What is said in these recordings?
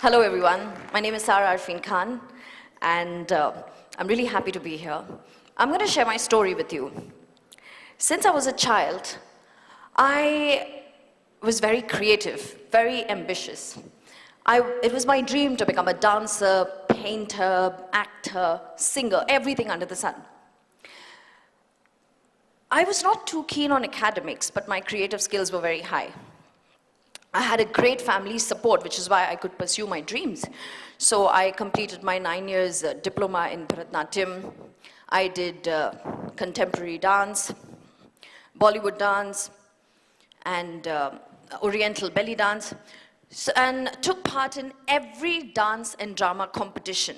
Hello, everyone. My name is Sara Arfeen Khan, and I'm really happy to be here. I'm going to share my story with you. Since I was a child, I was very creative, very ambitious. It was my dream to become a dancer, painter, actor, singer, everything under the sun. I was not too keen on academics, but my creative skills were very high. I had a great family support, which is why I could pursue my dreams. So I completed my 9 years diploma in Bharatanatyam. I did contemporary dance, Bollywood dance, and Oriental belly dance, and took part in every dance and drama competition.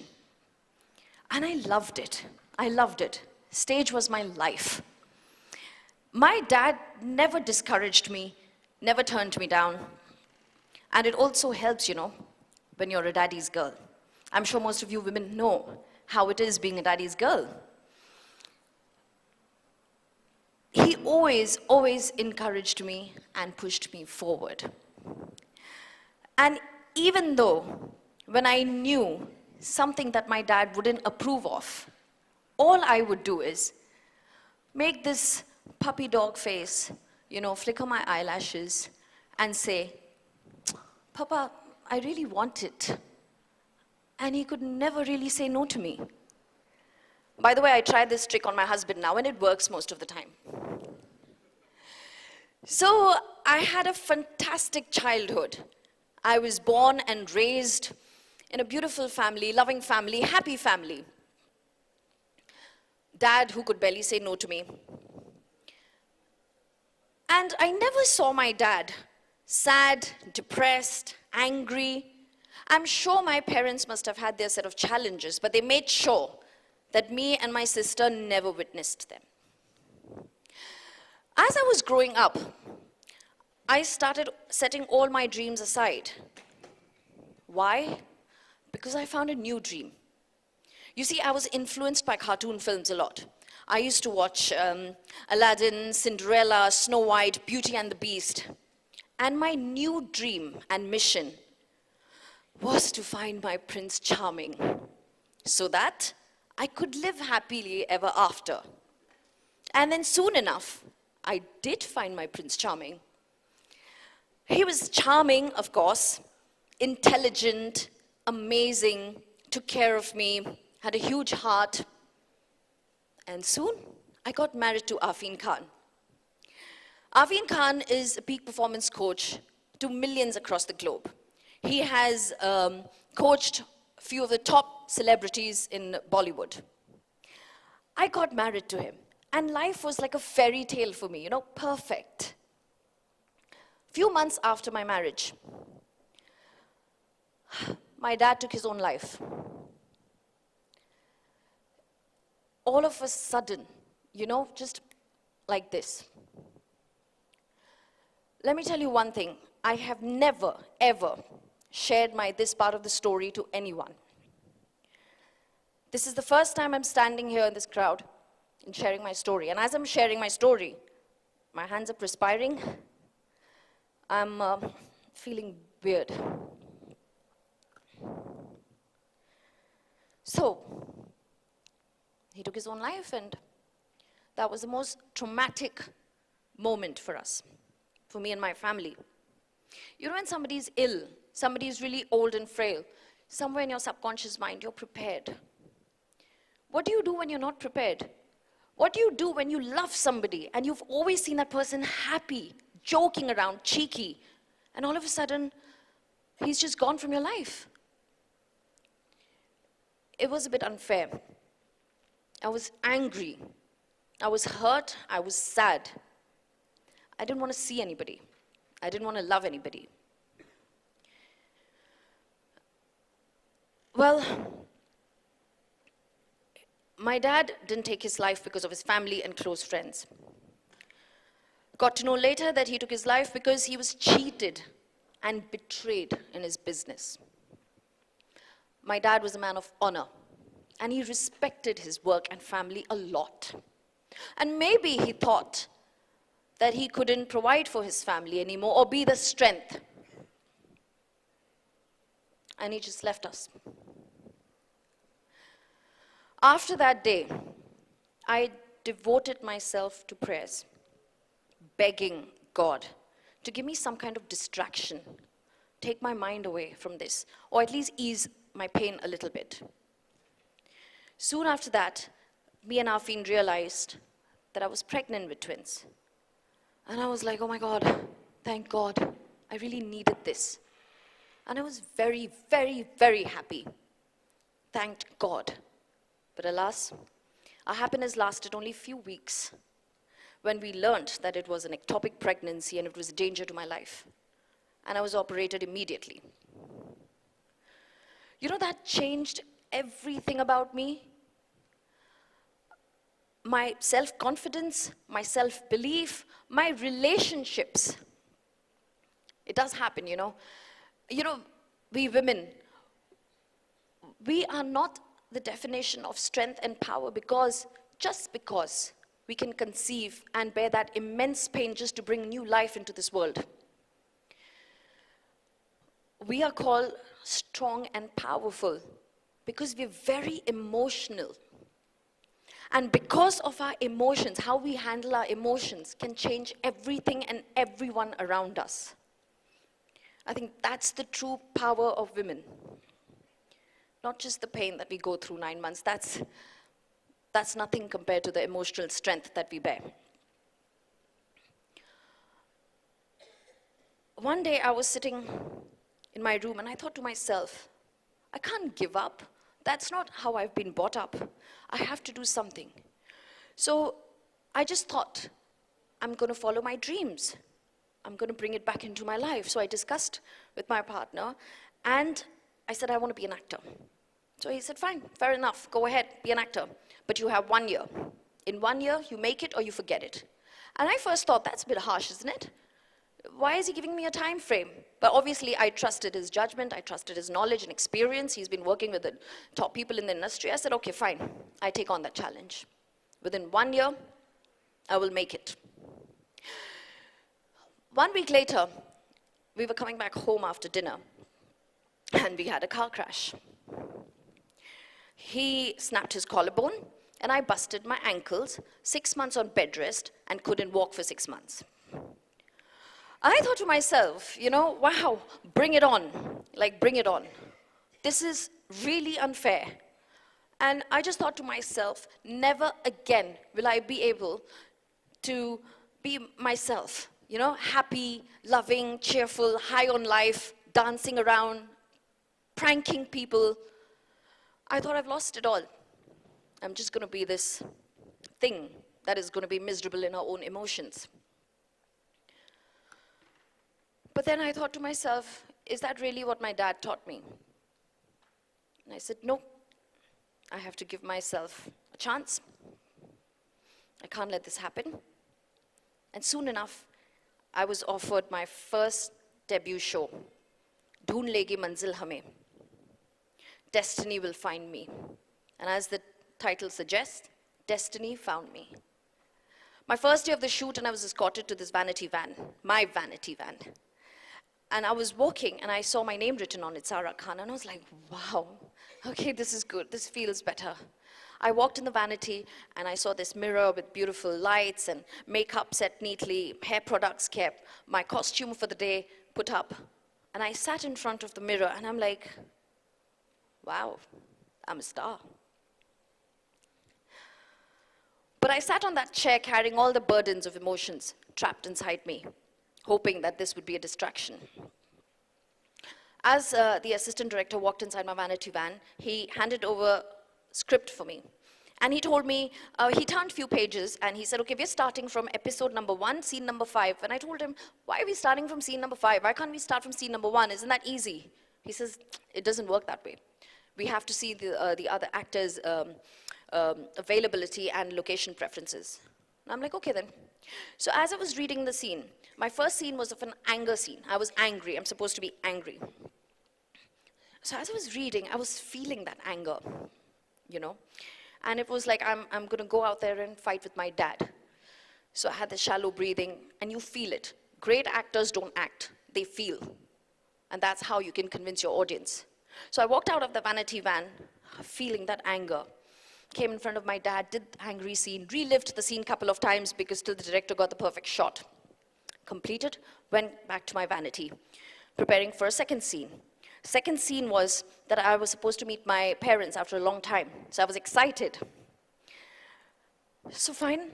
And I loved it. I loved it. Stage was my life. My dad never discouraged me, never turned me down. And it also helps, when you're a daddy's girl. I'm sure most of you women know how it is being a daddy's girl. He always, always encouraged me and pushed me forward. And even though when I knew something that my dad wouldn't approve of, all I would do is make this puppy dog face, flicker my eyelashes and say, "Papa, I really want it." And he could never really say no to me. By the way, I tried this trick on my husband now, and it works most of the time. So I had a fantastic childhood. I was born and raised in a beautiful family, loving family, happy family. Dad who could barely say no to me. And I never saw my dad sad, depressed, angry. I'm sure my parents must have had their set of challenges, but they made sure that me and my sister never witnessed them. As I was growing up, I started setting all my dreams aside. Why? Because I found a new dream. You see, I was influenced by cartoon films a lot. I used to watch Aladdin, Cinderella, Snow White, Beauty and the Beast. And my new dream and mission was to find my Prince Charming so that I could live happily ever after. And then soon enough, I did find my Prince Charming. He was charming, of course, intelligent, amazing, took care of me, had a huge heart. And soon, I got married to Arfeen Khan. Arfeen Khan is a peak performance coach to millions across the globe. He has coached a few of the top celebrities in Bollywood. I got married to him, and life was like a fairy tale for me, perfect. Few months after my marriage, my dad took his own life. All of a sudden, just like this. Let me tell you one thing. I have never, ever shared this part of the story to anyone. This is the first time I'm standing here in this crowd and sharing my story. And as I'm sharing my story, my hands are perspiring. I'm feeling weird. So, he took his own life, and that was the most traumatic moment for us. For me and my family. When somebody's ill, somebody's really old and frail, somewhere in your subconscious mind, you're prepared. What do you do when you're not prepared? What do you do when you love somebody and you've always seen that person happy, joking around, cheeky, and all of a sudden, he's just gone from your life? It was a bit unfair. I was angry. I was hurt. I was sad. I didn't want to see anybody. I didn't want to love anybody. Well, my dad didn't take his life because of his family and close friends. Got to know later that he took his life because he was cheated and betrayed in his business. My dad was a man of honor, and he respected his work and family a lot. And maybe he thought that he couldn't provide for his family anymore or be the strength. and he just left us. After that day, I devoted myself to prayers, begging God to give me some kind of distraction, take my mind away from this, or at least ease my pain a little bit. Soon after that, me and Arfeen realized that I was pregnant with twins. And I was like, oh my God, thank God, I really needed this. And I was very, very, very happy. Thanked God. But alas, our happiness lasted only a few weeks when we learned that it was an ectopic pregnancy and it was a danger to my life. And I was operated immediately. You know, that changed everything about me. My self-confidence, my self-belief, my relationships. It does happen, you know. You know, we women, we are not the definition of strength and power just because we can conceive and bear that immense pain just to bring new life into this world. We are called strong and powerful because we're very emotional. And because of our emotions, how we handle our emotions can change everything and everyone around us. I think that's the true power of women. Not just the pain that we go through 9 months, that's nothing compared to the emotional strength that we bear. One day I was sitting in my room and I thought to myself, I can't give up. That's not how I've been brought up. I have to do something. So I just thought, I'm going to follow my dreams. I'm going to bring it back into my life. So I discussed with my partner and I said, I want to be an actor. So he said, fine, fair enough, go ahead, be an actor. But you have 1 year. In 1 year, you make it or you forget it. And I first thought, that's a bit harsh, isn't it? Why is he giving me a time frame? But obviously, I trusted his judgment, I trusted his knowledge and experience. He's been working with the top people in the industry. I said, okay, fine, I take on that challenge. Within 1 year, I will make it. 1 week later, we were coming back home after dinner, and we had a car crash. He snapped his collarbone, and I busted my ankles, 6 months on bed rest, and couldn't walk for 6 months. I thought to myself, you know, wow, bring it on, like bring it on. This is really unfair. And I just thought to myself, never again will I be able to be myself, you know, happy, loving, cheerful, high on life, dancing around, pranking people. I thought I've lost it all. I'm just going to be this thing that is going to be miserable in our own emotions. But then I thought to myself, is that really what my dad taught me? And I said, no, I have to give myself a chance. I can't let this happen. And soon enough, I was offered my first debut show, Dhoon Legi Manzil Hame. Destiny will find me. And as the title suggests, destiny found me. My first day of the shoot, and I was escorted to this vanity van, my vanity van. And I was walking, and I saw my name written on it, Sara Khan, and I was like, wow, okay, this is good, this feels better. I walked in the vanity, and I saw this mirror with beautiful lights and makeup set neatly, hair products kept, my costume for the day put up. And I sat in front of the mirror, and I'm like, wow, I'm a star. But I sat on that chair carrying all the burdens of emotions trapped inside me, hoping that this would be a distraction. As the assistant director walked inside my vanity van, he handed over a script for me. And he told me, he turned a few pages and he said, okay, we're starting from episode number 1, scene number 5. And I told him, why are we starting from scene number 5? Why can't we start from scene number 1? Isn't that easy? He says, it doesn't work that way. We have to see the other actors' availability and location preferences. And I'm like, okay then. So as I was reading the scene, my first scene was of an anger scene. I was angry. I'm supposed to be angry. So as I was reading, I was feeling that anger, you know. And it was like, I'm going to go out there and fight with my dad. So I had the shallow breathing, and you feel it. Great actors don't act. They feel. And that's how you can convince your audience. So I walked out of the vanity van, feeling that anger. Came in front of my dad, did the angry scene, relived the scene a couple of times because still the director got the perfect shot. Completed, went back to my vanity, preparing for a second scene. Second scene was that I was supposed to meet my parents after a long time. So I was excited. So fine,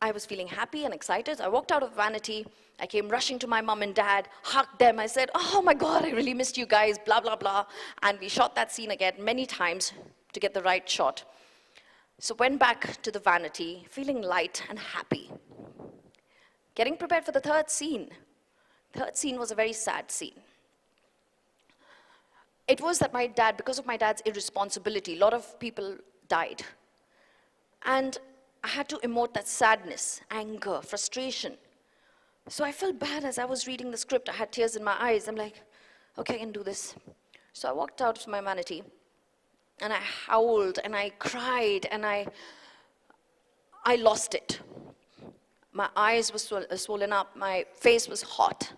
I was feeling happy and excited. I walked out of vanity. I came rushing to my mom and dad, hugged them. I said, oh my God, I really missed you guys, blah, blah, blah. And we shot that scene again many times to get the right shot. So went back to the vanity, feeling light and happy. Getting prepared for the third scene. Third scene was a very sad scene. It was that my dad, because of my dad's irresponsibility, a lot of people died. And I had to emote that sadness, anger, frustration. So I felt bad as I was reading the script. I had tears in my eyes. I'm like, okay, I can do this. So I walked out of my vanity, and I howled, and I cried, and I lost it. My eyes were swollen up. My face was hot.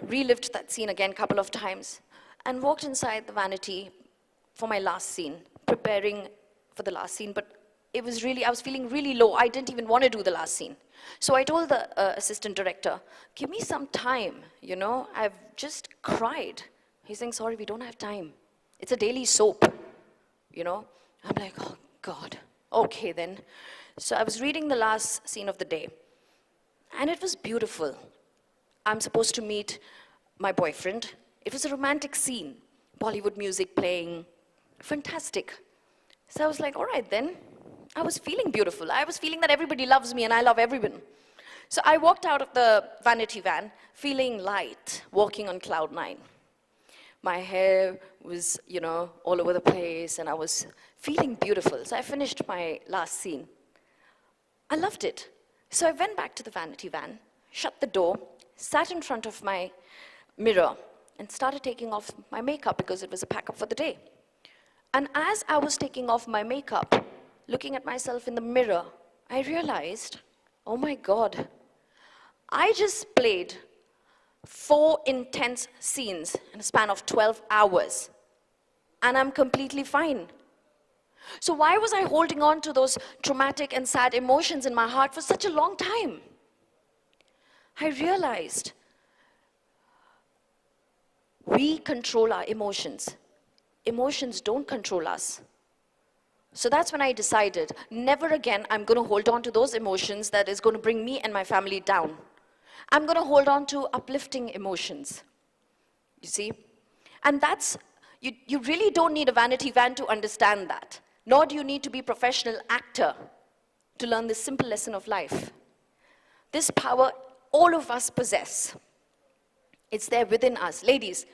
Relived that scene again a couple of times, and walked inside the vanity for my last scene, preparing for the last scene, but it was really, I was feeling really low. I didn't even want to do the last scene. So I told the assistant director, give me some time, you know, I've just cried. He's saying, sorry, we don't have time. It's a daily soap, you know. I'm like, oh God, okay then. So I was reading the last scene of the day, and it was beautiful. I'm supposed to meet my boyfriend. It was a romantic scene, Bollywood music playing, fantastic. So I was like, all right then. I was feeling beautiful. I was feeling that everybody loves me and I love everyone. So I walked out of the vanity van feeling light, walking on cloud nine. My hair was, you know, all over the place and I was feeling beautiful. So I finished my last scene. I loved it. So I went back to the vanity van, shut the door, sat in front of my mirror and started taking off my makeup because it was a pack-up for the day. And as I was taking off my makeup, looking at myself in the mirror, I realized, oh my God, I just played 4 intense scenes in a span of 12 hours, and I'm completely fine. So why was I holding on to those traumatic and sad emotions in my heart for such a long time? I realized we control our emotions. Emotions don't control us. So that's when I decided, never again I'm going to hold on to those emotions that is going to bring me and my family down. I'm going to hold on to uplifting emotions, you see? And that's, you really don't need a vanity van to understand that. Nor do you need to be a professional actor to learn this simple lesson of life. This power all of us possess. It's there within us. Ladies,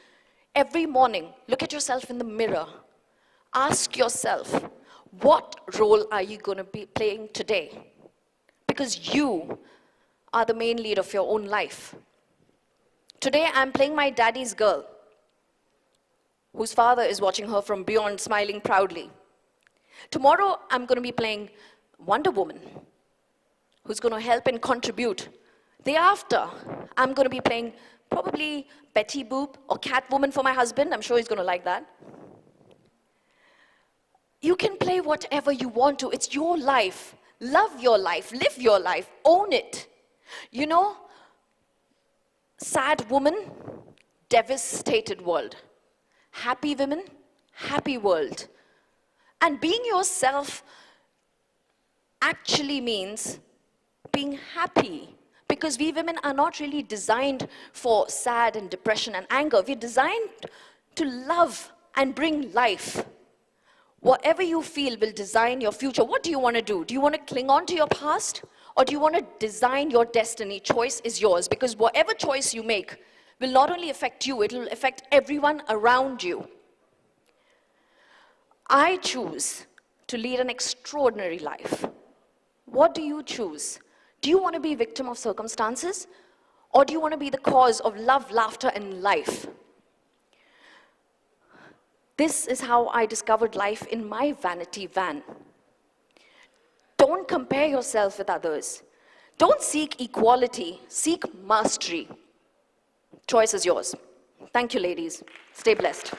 every morning, look at yourself in the mirror. Ask yourself, what role are you going to be playing today? Because you are the main lead of your own life. Today, I'm playing my daddy's girl, whose father is watching her from beyond, smiling proudly. Tomorrow, I'm going to be playing Wonder Woman, who's going to help and contribute. Day after, I'm going to be playing probably Betty Boop or Catwoman for my husband. I'm sure he's going to like that. You can play whatever you want to. It's your life. Love your life. Live your life. Own it. You know, sad woman, devastated world. Happy women, happy world. And being yourself actually means being happy. Because we women are not really designed for sad and depression and anger. We're designed to love and bring life. Whatever you feel will design your future. What do you want to do? Do you want to cling on to your past? Or do you want to design your destiny? Choice is yours. Because whatever choice you make will not only affect you, it will affect everyone around you. I choose to lead an extraordinary life. What do you choose? Do you want to be a victim of circumstances? Or do you want to be the cause of love, laughter, and life? This is how I discovered life in my vanity van. Don't compare yourself with others. Don't seek equality, seek mastery. Choice is yours. Thank you, ladies. Stay blessed.